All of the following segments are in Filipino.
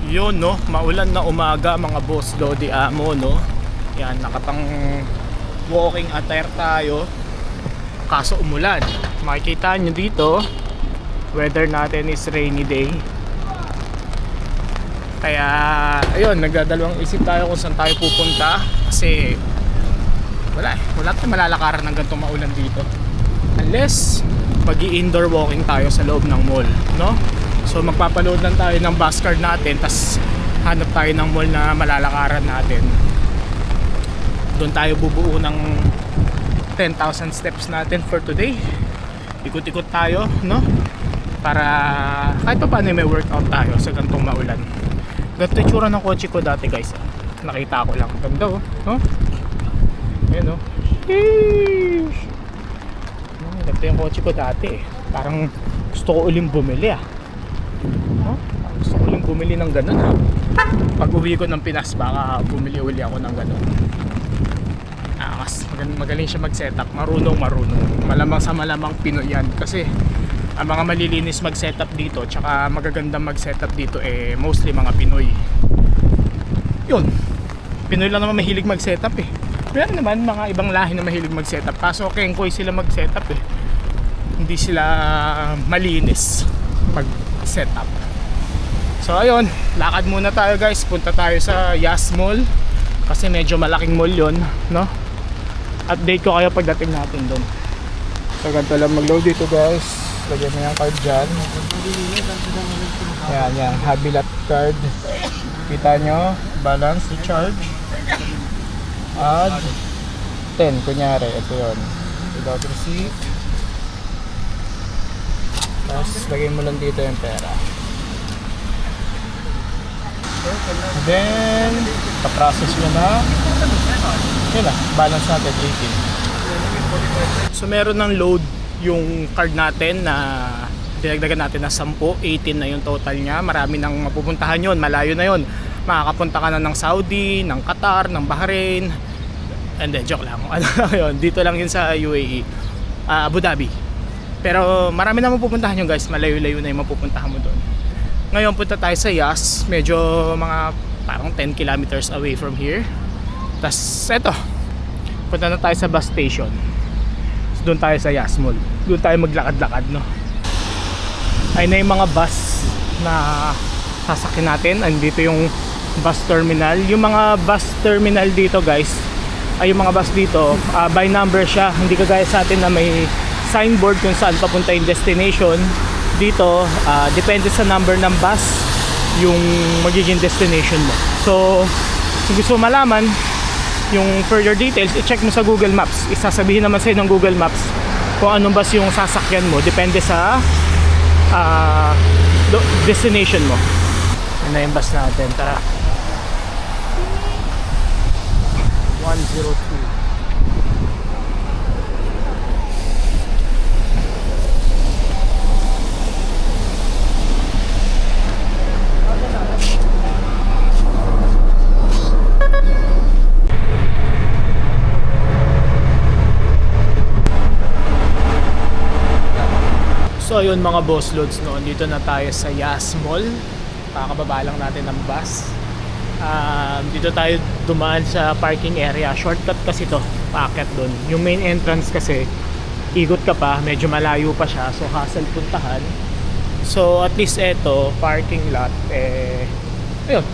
Yun no, maulan na umaga mga boss Lodi Amo no. Yan, nakapang walking attire tayo. Kaso umulan. Makikita nyo dito, weather natin is rainy day. Kaya ayun, nagdadalawang isip tayo kung saan tayo pupunta. Kasi wala tayong malalakaran ng ganitong maulan dito. Unless mag-i-indoor walking tayo sa loob ng mall, no? So magpapaload lang tayo ng bus card natin, tas hanap tayo ng mall na malalakaran natin. Doon tayo bubuo ng 10,000 steps natin for today. Ikot-ikot tayo, no? Para kahit pa paano may workout tayo sa ganitong maulan. Ganito yung tsura ng kotse ko dati guys. Nakita ko lang. Ganda oh, no? Ayan oh. Sheesh! Ganito yung kotse ko dati. Parang gusto ko uling bumili ah. No? Gusto ko uling bumili ng ganun ah. Pag uwi ko ng Pinas, baka bumili uli ako ng ganun. Magaling siya mag-setup. Marunong. Malamang sa malamang Pinoy yan. Kasi ang mga malilinis mag-setup dito, tsaka magagandang mag-setup dito mostly mga Pinoy. Yun. Pinoy lang naman mahilig mag-setup eh. Meron naman mga ibang lahi na mahilig mag-setup. Kaso kengkoy sila mag-setup eh. Hindi sila malinis mag-setup. So ayun, lakad muna tayo guys. Punta tayo sa Yas Mall. Kasi medyo malaking mall yun, no? Update ko kayo pagdating natin doon. So ganito lang mag-load dito guys. Lagyan mo yung card dyan. Yan, Habilat card. Kita nyo, balance, recharge. Add 10, kunyari, ito yun. Without receipt. Tapos lagyan mo lang dito yung pera. Then, pa-process nyo na. Yun na, balance natin 18. So meron ng load yung card natin na dinagdagan natin na 10, 18 na yung total nya. Marami nang mapupuntahan yun, malayo na yun. Makakapunta ka na ng Saudi, ng Qatar, ng Bahrain. And then, joke lang. Ano yun, dito lang yun sa UAE, Abu Dhabi. Pero marami na mapupuntahan yun guys, malayo-layo na yung mapupuntahan mo doon. Ngayon punta tayo sa Yas, medyo mga parang 10 kilometers away from here. Tas eto, punta na tayo sa bus station. So, doon tayo sa Yas Mall. Doon tayo maglakad-lakad, no. Ay na yung mga bus na sasakyan natin. Andito yung bus terminal. Yung mga bus terminal dito guys, ay yung mga bus dito, by number siya. Hindi kagaya sa atin na may signboard kung saan papunta yung destination. Dito, depende sa number ng bus yung magiging destination mo. So, kung gusto mo malaman yung further details, i-check mo sa Google Maps. Isasabihin naman sa'yo ng Google Maps kung anong bus yung sasakyan mo. Depende sa destination mo. Yan na yung bus natin. Tara. 102. So ayun mga boss loads, no, dito na tayo sa Yas Mall. Kakababa lang natin ng bus. Dito tayo dumaan sa parking area. Shortcut kasi to, paakyat doon. Yung main entrance kasi ikot ka pa, medyo malayo pa siya, so hassle puntahan. So at least eto, parking lot, ayun,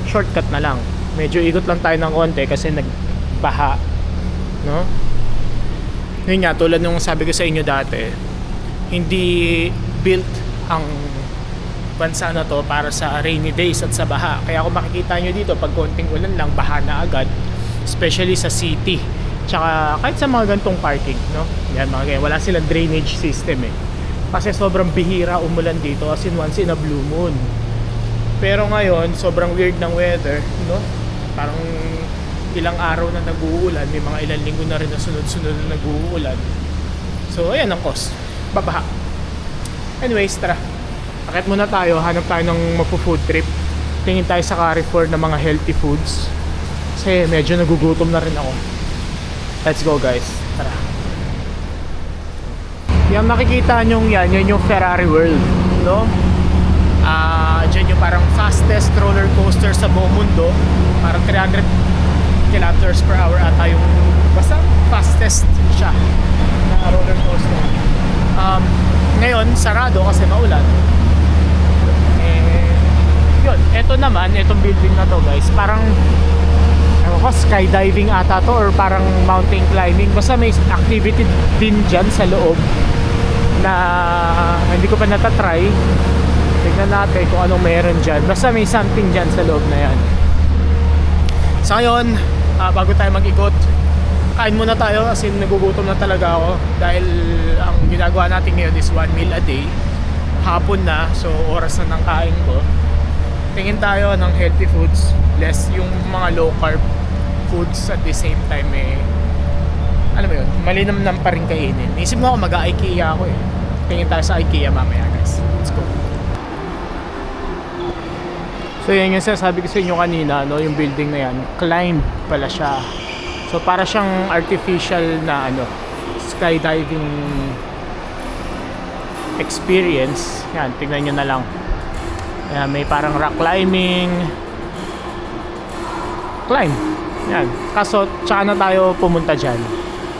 shortcut na lang. Medyo ikot lang tayo ng konti kasi nagbaha, no? Yun nga, tulad nung sabi ko sa inyo dati, hindi built ang bansa na to para sa rainy days at sa baha. Kaya kung makikita nyo dito, pag konting ulan lang, baha na agad, especially sa city. Tsaka kahit sa mga gantong parking, no? Yan, mga ganyan, wala silang drainage system kasi sobrang bihira umulan dito, as in once in a blue moon. Pero ngayon, sobrang weird ng weather, no? Parang ilang araw na nag-uulan, may mga ilang linggo na rin na sunod-sunod na nag-uulan. So ayan ang cause, babaha. Anyways, tara, akit muna tayo, hanap tayo ng mapu-food trip. Tingin tayo sa Carrefour ng mga healthy foods kasi medyo nagugutom na rin ako. Let's go guys, tara. Yung nakikita nyong yan yung Ferrari World, no? Dyan yung parang fastest roller coaster sa buong mundo. Parang 300 kilometers per hour ata yung basta fastest siya na roller coaster. Ngayon sarado kasi maulan. Yun, eto naman, etong building na to guys, parang skydiving ata to or parang mountain climbing. Basta may activity din dyan sa loob na hindi ko pa natatry. Tignan natin kung anong meron dyan. Basta may something dyan sa loob na yan. So ngayon, bago tayo mag-ikot, kain muna tayo kasi nagugutom na talaga ako. Dahil ang ginagawa natin ngayon is 1 meal a day. Hapon na, so oras na ng kain ko. Tingin tayo ng healthy foods, less yung mga low carb foods at the same time alam mo yun, malinamnam pa rin kainin. Isip mo ako mag-IKEA ako eh. Tingin tayo sa IKEA mamaya guys. Let's go. So yan yung sabi ko sa inyo kanina, no, yung building na yan, climbed pala siya. So para siyang artificial na skydiving experience. Yan, tignan nyo na lang. Yan, may parang rock climbing. Climb. Yan. Kaso, tsaka na tayo pumunta dyan.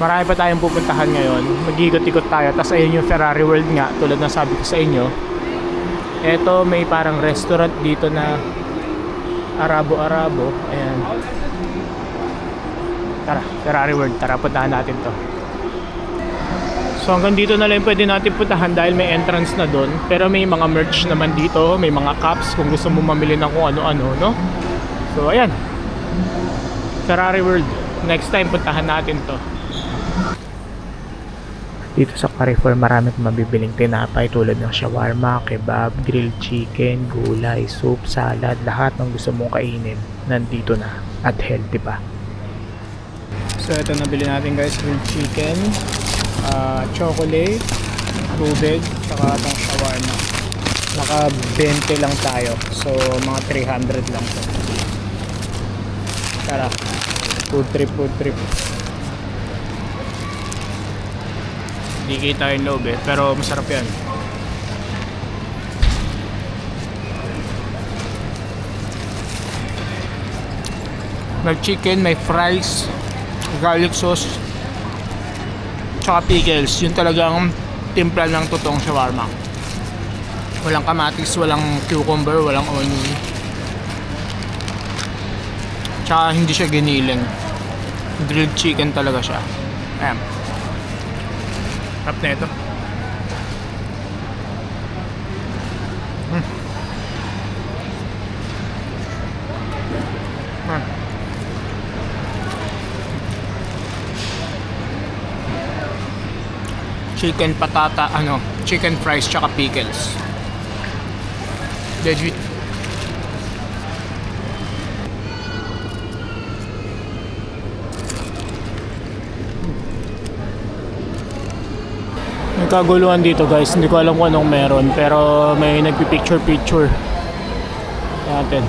Marami pa tayong pupuntahan ngayon. Mag-ikot-ikot tayo. Tapos ayun yung Ferrari World nga. Tulad ng sabi ko sa inyo. Eto, may parang restaurant dito na Arabo-Arabo. Ayan. Tara, Ferrari World. Tara, puntahan natin to. So hanggang dito na lang pwede natin puntahan dahil may entrance na doon. Pero may mga merch naman dito. May mga cups kung gusto mo mamili ng kung ano-ano, no? So ayan. Ferrari World. Next time puntahan natin to. Dito sa Carrefour marami kang mabibiling tinapay tulad ng shawarma, kebab, grilled chicken, gulay, soup, salad. Lahat ng gusto mong kainin nandito na at healthy pa. So ito nabili natin guys, grilled chicken, chocolate, tubig, saka itong shawarma. Naka 20 lang tayo. So mga 300 lang to. Tara, food trip. Hindi kita yung loob pero masarap yan. May chicken, may fries, garlic sauce, tsaka pickles. Yun talagang timpla ng totoong shawarma. Walang kamatis, walang cucumber, walang onion. Tsaka hindi siya giniling. Grilled chicken talaga siya. Ayan. Sarap na ito. Chicken patata, chicken fries tsaka pickles. Legit. May kaguluhan dito guys, hindi ko alam kung anong meron pero may nagpipicture natin.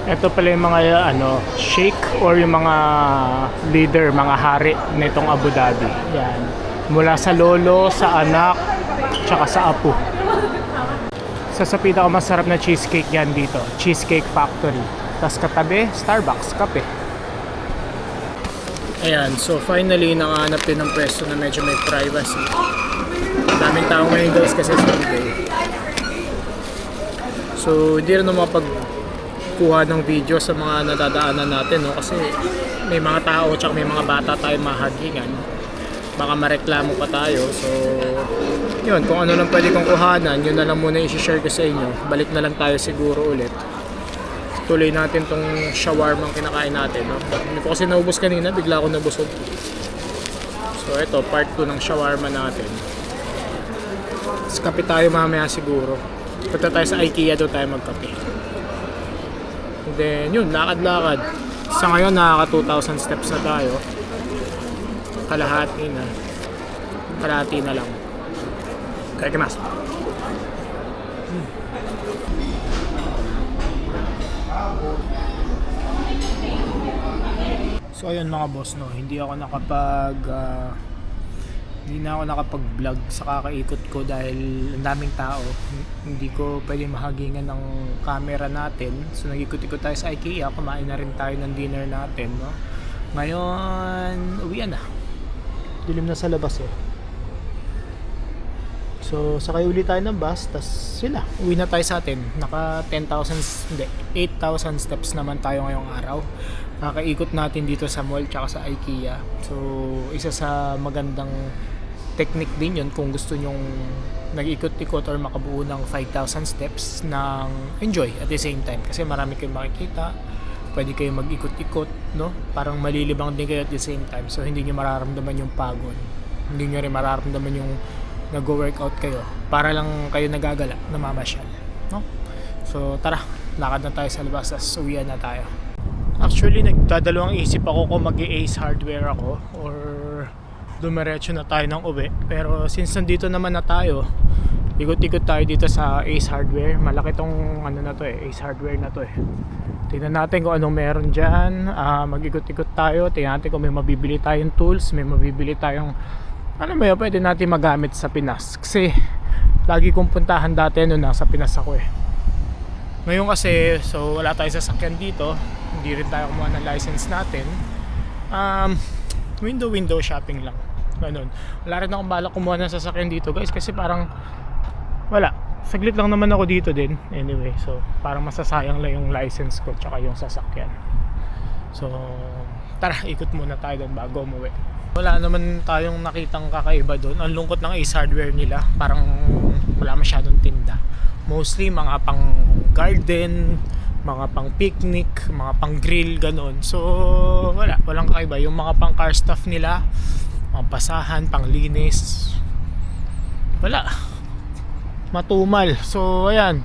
Ito pala yung mga shake or yung mga leader, mga hari nitong Abu Dhabi. Yan. Mula sa lolo, sa anak, tsaka sa apo. Sa pinakamasarap na cheesecake yan dito, Cheesecake Factory. Tapos katabi, Starbucks, kape. Ayan, so finally nakahanap din ng pwesto na medyo may privacy. Daming tao ngayon guys kasi Sunday. So hindi rin mapagkuha ng video sa mga nadadaanan natin, no? Kasi may mga tao tsaka may mga bata tayo mahagingan. Baka mareklamo pa tayo. So yun, kung ano lang pwede kong kuhanan, yun na lang muna i-share ko sa inyo. Balik na lang tayo siguro ulit. Tuloy natin tong shawarma ang kinakain natin, no? Hindi ko kasi naubos kanina, bigla ako nabusog. So ito, part 2 ng shawarma natin. Tapos kape tayo mamaya siguro. Punta tayo sa IKEA, doon tayo magkape. And then yun, lakad-lakad. Sa ngayon nakaka 2,000 steps na tayo. Kalahati na lang. Kaya kimas. So ayun mga boss, no, hindi ako Hindi na ako nakapag-vlog sa kakaikot ko dahil ang daming tao. Hindi ko pwede mahagingan ng camera natin. So nag-ikot-ikot tayo sa IKEA. Kumain na rin tayo ng dinner natin, no? Ngayon, uwian na. Dilim na sa labas eh. So sakay ulit tayo ng bus, tas sila, uwi na tayo sa atin. Naka 8,000 steps naman tayo ngayong araw. Kakaikot natin dito sa mall tsaka sa IKEA. So isa sa magandang technique din yun kung gusto nyong nag-ikot-ikot or makabuo ng 5,000 steps ng enjoy at the same time. Kasi marami kayong makikita, pwede kayong mag-ikot-ikot, no? Parang malilibang din kayo at the same time. So hindi nyo mararamdaman yung pagod. Hindi nyo rin mararamdaman yung nag-workout kayo. Para lang kayo nagagala, namamasyal, no? So tara, lakad na tayo sa labas, tas uwian na tayo. Actually, nagdadalawang isip ako kung mag-Ace Hardware ako or dumiretso na tayo ng uwi. Pero since nandito naman na tayo, ikot-ikot tayo dito sa Ace Hardware. Malaki tong ano na to eh, Ace Hardware na to eh. Tingnan natin kung anong meron dyan. Mag-ikot-ikot tayo. Tingnan natin kung may mabibili tayong tools, may mabibili tayong ano ba yun, pwede natin magamit sa Pinas. Kasi lagi kong puntahan dati nung nasa Pinas ako eh. Ngayon kasi, so wala tayong sasakyan dito. Hindi rin tayo kumuha ng license natin. Window shopping lang. Ganun. Wala rin akong balak kumuha ng sasakyan dito guys. Kasi parang wala. Saglit lang naman ako dito din. Anyway, so parang masasayang lang yung license ko tsaka yung sasakyan. So tara, ikot muna tayo doon bago umuwi. Wala naman tayong nakitang kakaiba doon. Ang lungkot ng Ace Hardware nila. Parang wala masyadong tinda. Mostly mga pang garden, mga pang picnic, mga pang grill, ganun. So walang kakaiba. Yung mga pang car stuff nila, mga basahan, pang linis, wala, matumal. So ayan,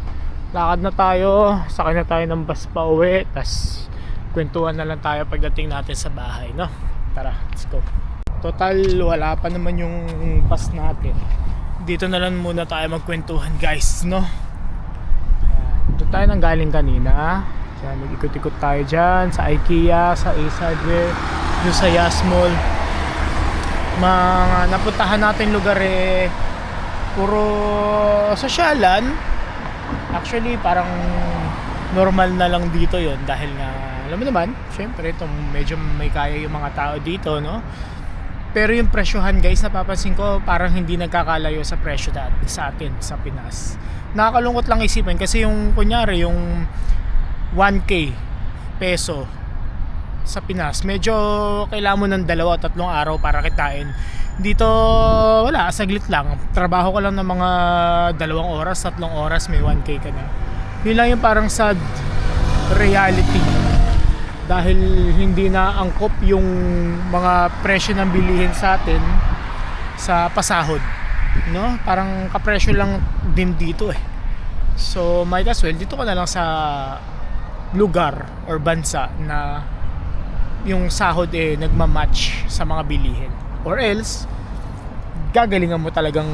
lakad na tayo, sakay na tayo ng bus pa uwi, tas kwentuhan na lang tayo pagdating natin sa bahay, no? Tara, let's go. Total wala pa naman yung bus natin. Dito na lang muna tayo magkwentuhan guys, no? Doon tayo nang galing kanina. Kaya nag-ikot-ikot tayo dyan sa IKEA, sa Ace Hardware, doon sa Yas Mall. Mga napuntahan natin lugar eh, puro sosyalan. Actually parang normal na lang dito yon dahil nga alam mo naman, syempre itong medyo may kaya yung mga tao dito, no? Pero yung presyohan guys, napapansin ko parang hindi nagkakalayo sa presyo sa atin sa Pinas. Nakakalungkot lang isipin kasi yung kunyari yung 1K peso sa Pinas, medyo kailangan mo ng 2 o 3 araw para kitain. Dito wala, saglit lang. Trabaho ko lang ng mga 2 oras, 3 oras, may 1K ka na. Yun lang yung parang sad reality. Dahil hindi na angkop yung mga presyo ng bilihin sa atin sa pasahod, no? Parang kapresyo lang din dito eh. So might as well dito ka na lang sa lugar or bansa na yung sahod eh nagmamatch sa mga bilihin, or else gagalingan mo talagang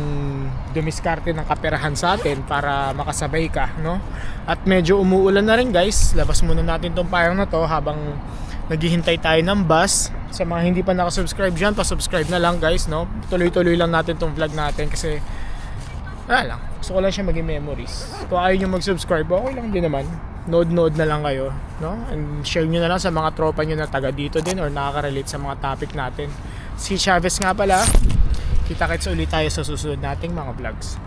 dumiskarte ng kaperahan sa atin para makasabay ka, no? At medyo umuulan na rin guys. Labas muna natin tong parang na to habang naghihintay tayo ng bus. Sa mga hindi pa nakasubscribe dyan, pa-subscribe na lang guys, no? Tuloy-tuloy lang natin tong vlog natin kasi wala lang, gusto ko lang siya maging memories. Kung ayaw nyo mag-subscribe, okay lang din naman. Node na lang kayo, no? And share nyo na lang sa mga tropa nyo na taga dito din or nakaka-relate sa mga topic natin. Si Chavez nga pala. Kita-kits ulit tayo sa susunod nating mga vlogs.